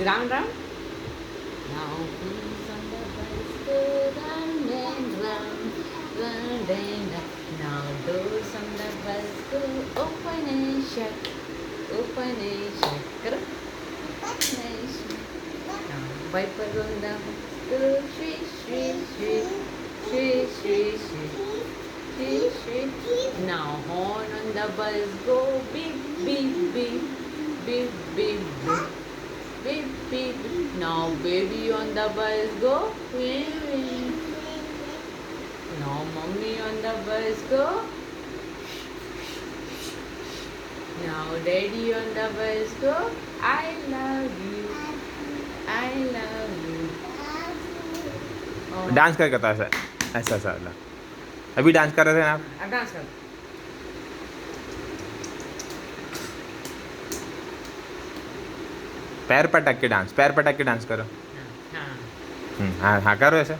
Round, round. Now wheels on the bus go round and round, round and round. Now doors on the bus go open and shut, open and shut. Karo? Open and shut. Now wiper on the bus go swish, swish, swish, swish, swish, swish. Swish, swish. Now horn on the bus go beep, beep, beep, beep, beep, beep. Beep, beep. Now baby on the bus go wee, wee. Now mommy on the bus go. Now daddy on the bus go. I love you. I love you. Oh, dance कर करता ऐसा ऐसा ऐसा वाला। अभी dance कर रहे थे ना आप? अब डांस कर। पैर पटक के डांस, पैर पटक के डांस करो। हाँ, हाँ। हाँ हाँ करो ऐसे।